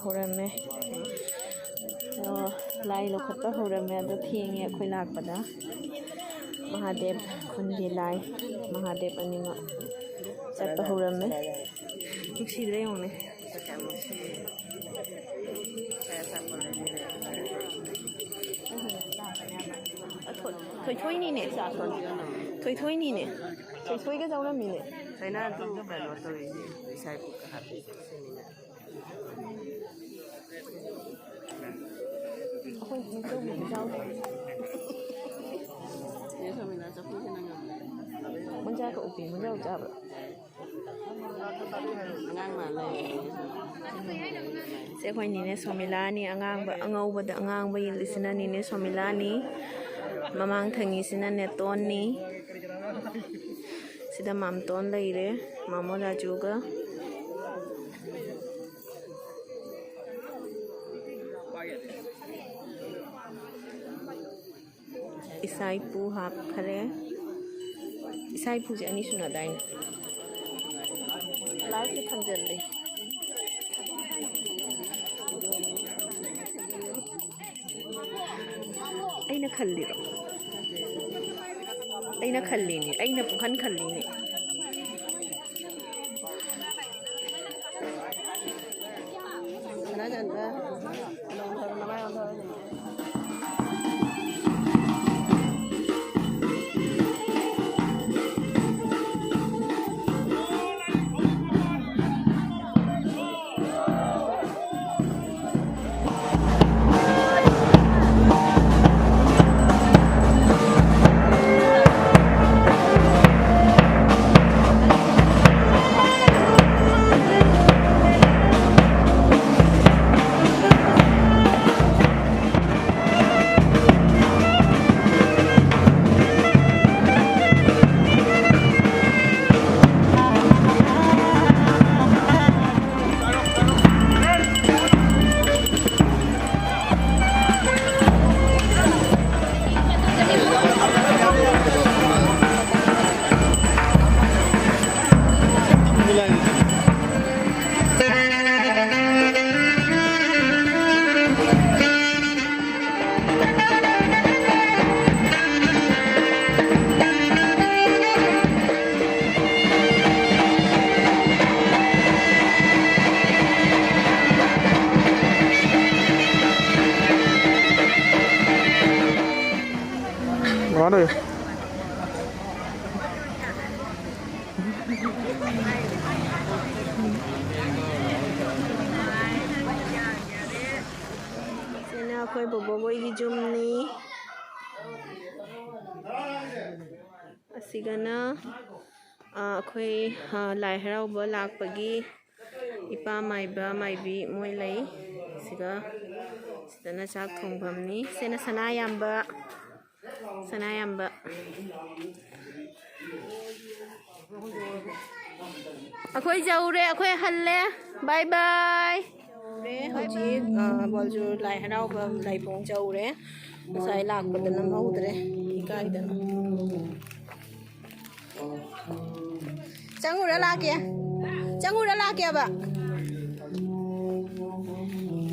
ꯍꯧꯔꯝꯃꯦ ꯂꯥꯏ ꯂꯧꯈꯠꯄ ꯍꯧꯔꯝꯃꯦ ꯑꯗꯣ ꯊꯦꯡꯉꯦ ꯑꯩꯈꯣꯏ ꯂꯥꯛꯄꯗ ꯃꯍꯥꯗꯦꯕ ꯈꯨꯟꯒꯤ ꯂꯥꯏ ꯃꯍꯥꯗꯦꯕ ꯑꯅꯤꯃꯛ ꯆꯠꯄ ꯍꯧꯔꯝꯃꯦ ꯅꯨꯡꯁꯤꯗ꯭ꯔꯦ ꯌꯦꯡꯉꯨꯅꯦ ꯊꯣꯏꯊꯣꯏꯅꯤꯅꯦ ꯊꯣꯏꯊꯣꯏꯅꯤꯅꯦ ꯊꯣꯏꯊꯣꯏꯒ ꯆꯥꯎꯔꯝꯃꯤꯅꯦ China tu kalau tu ini saya buka hati sini. ꯑꯩꯈꯣꯏ ꯅꯤꯡꯊꯧꯕꯨꯗꯤ ꯆꯥꯎꯗꯦ Ini kami nak campur sini nggak? ꯃꯣꯟꯖꯥꯒ ꯎꯄꯤ ꯃꯣꯟꯖꯥ ꯆꯥꯕ꯭ꯔꯥ Ngang mana? ꯁꯤ ꯑꯩꯈꯣꯏ ꯅꯤꯅꯦ ꯁꯣꯃꯤꯂꯥꯅꯤ ꯑꯉꯥꯡꯕ ꯑꯉꯧꯕꯗ ꯑꯉꯥꯡꯕ ꯏꯜꯂꯤꯁꯤꯅ ꯅꯤꯅꯦ ꯁꯣꯃꯤꯂꯥꯅꯤ ꯃꯃꯥꯡ ꯊꯪꯉꯤꯁꯤꯅ ꯅꯦꯇꯣꯟꯅꯤ ꯁꯤꯗ ꯃꯥꯝꯇꯣꯟ ꯂꯩꯔꯦ ꯃꯥꯃꯣ ꯔꯥꯖꯨꯒ ꯏꯁꯥ ꯏꯄꯨ ꯍꯥꯞꯈꯔꯦ ꯏꯁꯥ ꯏꯄꯨꯁꯦ ꯑꯅꯤ ꯁꯨꯅꯗꯥꯏꯅꯦ ꯂꯥꯏꯐꯁꯦ ꯊꯝꯖꯤꯜꯂꯤ ꯑꯩꯅ ꯈꯜꯂꯤꯔꯣ ꯑꯩꯅ ꯈꯜꯂꯤꯅꯦ ꯑꯩꯅ ꯄꯨꯡꯈꯟ ꯈꯜꯂꯤꯅꯦ Sana jangan dah. Nama yang tu. Mana ya? ꯁꯤꯅ ꯑꯩꯈꯣꯏ ꯕꯣꯕꯣꯒꯣꯏꯒꯤ ꯌꯨꯝꯅꯤ ꯑꯁꯤꯒꯅ ꯑꯩꯈꯣꯏ ꯂꯥꯏ ꯍꯔꯥꯎꯕ ꯂꯥꯛꯄꯒꯤ ꯏꯄꯥ ꯃꯥꯏꯕ ꯃꯥꯏꯕꯤ ꯃꯣꯏ ꯂꯩ ꯁꯤꯗꯅ ꯆꯥꯛ ꯊꯣꯡꯐꯝꯅꯤ ꯁꯤꯅ ꯁꯅꯥꯌꯥꯝꯕ ꯑꯩꯈꯣꯏ ꯌꯧꯔꯦ ꯑꯩꯈꯣꯏ ꯍꯜꯂꯦ ꯕꯥꯏ ꯕꯥꯏ ꯍꯧꯖꯤꯛ ꯕꯣꯜꯖꯨꯔ ꯂꯥꯏ ꯍꯔꯥꯎꯕ ꯂꯥꯏꯕꯨꯡ ꯌꯧꯔꯦ ꯉꯁꯥꯏ ꯂꯥꯛꯄꯗ ꯅꯪꯍꯧꯗ꯭ꯔꯦ ꯏꯀꯥꯏꯗꯅ ꯆꯪꯉꯨꯔ ꯂꯥꯛꯀꯦꯕ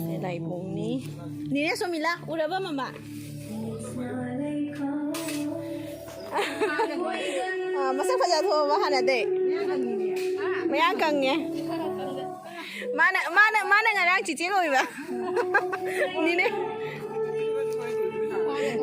ꯁꯤ ꯂꯥꯏꯕꯨꯡꯅꯤ ꯅꯤꯅꯦ ꯁꯣꯃꯤꯂꯥ ꯎꯔꯕ ꯃꯃꯥ ꯃꯁꯛ ꯐꯖꯊꯣꯛꯑꯕ ꯍꯥꯟꯅꯗꯩ ꯃꯌꯥꯡ ꯀꯪꯉꯦ ꯃꯥꯅ ꯉꯔꯥꯡ ꯆꯤꯆꯦ ꯑꯣꯏꯕ ꯅꯤꯅꯦ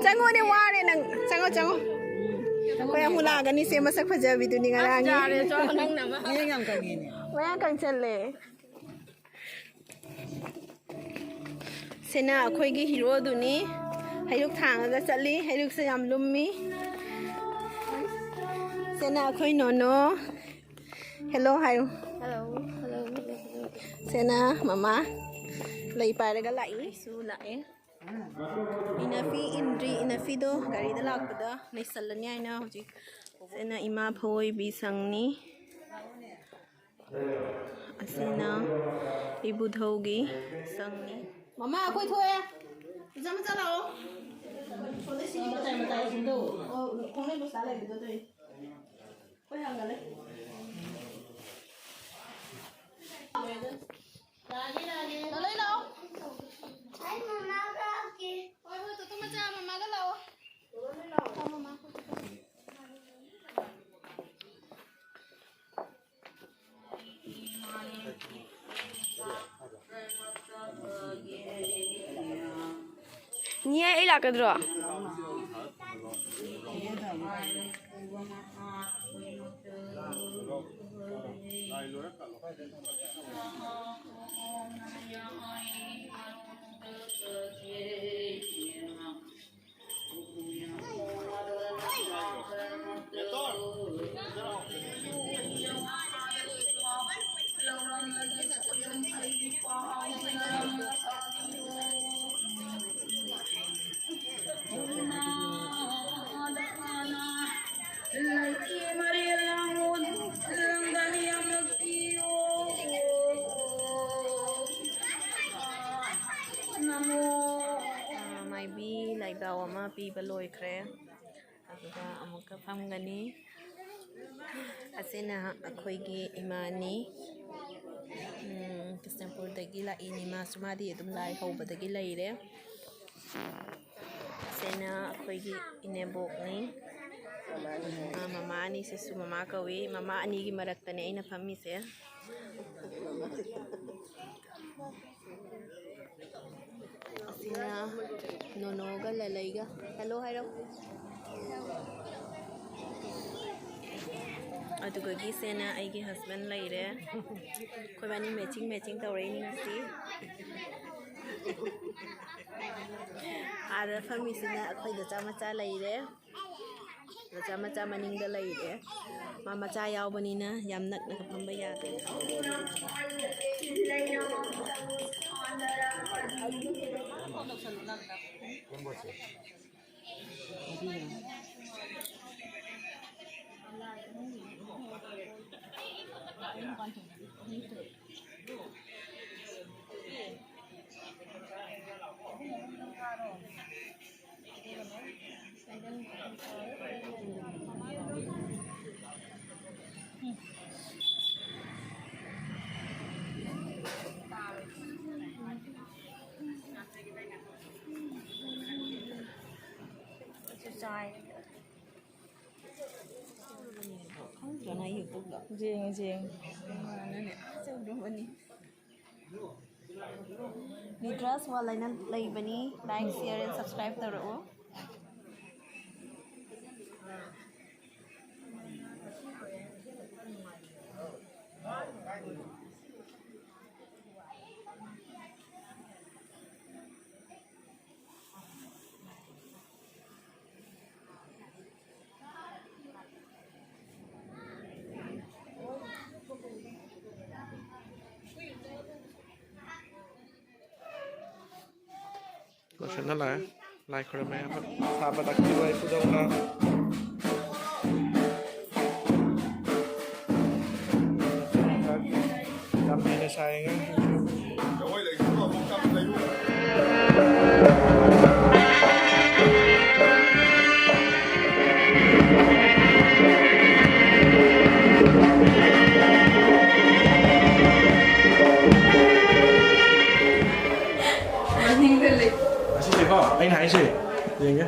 ꯆꯪꯉꯣꯅꯦ ꯋꯥꯔꯦ ꯅꯪ ꯆꯪꯉꯣ ꯑꯩꯈꯣꯏ ꯑꯃꯨꯛ ꯂꯥꯛꯑꯒꯅꯤ ꯁꯦ ꯃꯁꯛ ꯐꯖꯕꯤꯗꯨꯅꯤ ꯉꯔꯥꯡꯒꯤ ꯃꯌꯥꯡ ꯀꯪꯁꯜꯂꯦ ꯁꯤꯅ ꯑꯩꯈꯣꯏꯒꯤ ꯍꯤꯔꯣꯗꯨꯅꯤ ꯍꯩꯔꯨꯛ ꯊꯥꯡꯉꯒ ꯆꯠꯂꯤ ꯍꯩꯔꯨꯛꯁꯦ ꯌꯥꯝ ꯂꯨꯝꯃꯤ ꯁꯤꯅ ꯑꯩꯈꯣꯏ ꯅꯣꯅꯣ ꯍꯦꯜꯂꯣ ꯍꯥꯏꯌꯨ ꯁꯤꯅ ꯃꯃꯥ ꯂꯩ ꯄꯥꯏꯔꯒ ꯂꯥꯛꯏꯁꯨ ꯂꯥꯛꯑꯦ ꯏꯅꯐꯤ ꯏꯟꯗ꯭ꯔꯤ ꯏꯅꯐꯤꯗꯣ ꯒꯥꯔꯤꯗ ꯂꯥꯛꯄꯗ ꯂꯩꯁꯜꯂꯅꯤ ꯍꯥꯏꯅ ꯍꯧꯖꯤꯛ ꯁꯤꯅ ꯏꯃꯥ ꯐꯋꯣꯏꯕꯤ ꯁꯪꯅꯤ ꯑꯁꯤꯅ ꯏꯕꯨꯙꯧꯒꯤ ꯁꯪꯅꯤ ꯃꯃꯥ ꯑꯩꯈꯣꯏ ꯊꯣꯛꯑꯦ ꯃꯆꯥ ꯂꯥꯛꯑꯣ ꯈꯣꯡꯅꯦ ꯂꯨꯁꯥ ꯂꯩꯕꯗꯣ ꯑꯗꯨꯏ ꯑꯩꯈꯣꯏ ꯍꯪꯒꯠꯂꯦ ꯂꯥꯛꯑꯣ Nia ai lakadro mai bi lai daw ama pi ba loi khre aduga amuka phamgani asena akhoigi imani Kisnapur dagi la ini ma sumadi adum lai hobadagi laire asena akhoigi inebok ni mama ani se su mama kawi mama ani gi maraktane aina phammi se asina nono ga lalaiga hello hairo aduga gi sena aigi husband laire koi bani matching tawre ni ngasi ada family sina akhoi da chama laire da chama maning da laire mama cha yaw bani na yam nak na phamba ya te Chỗ này YouTube đó. Riêng. Nó nè, sao đúng vậy? Ni dress wala na lay bani like share and subscribe taro. Chuyện đó là like comment sao mà đặt cái này phụ đâu nào làm gì để xài nghe anh hãy gì nhé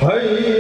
Hey,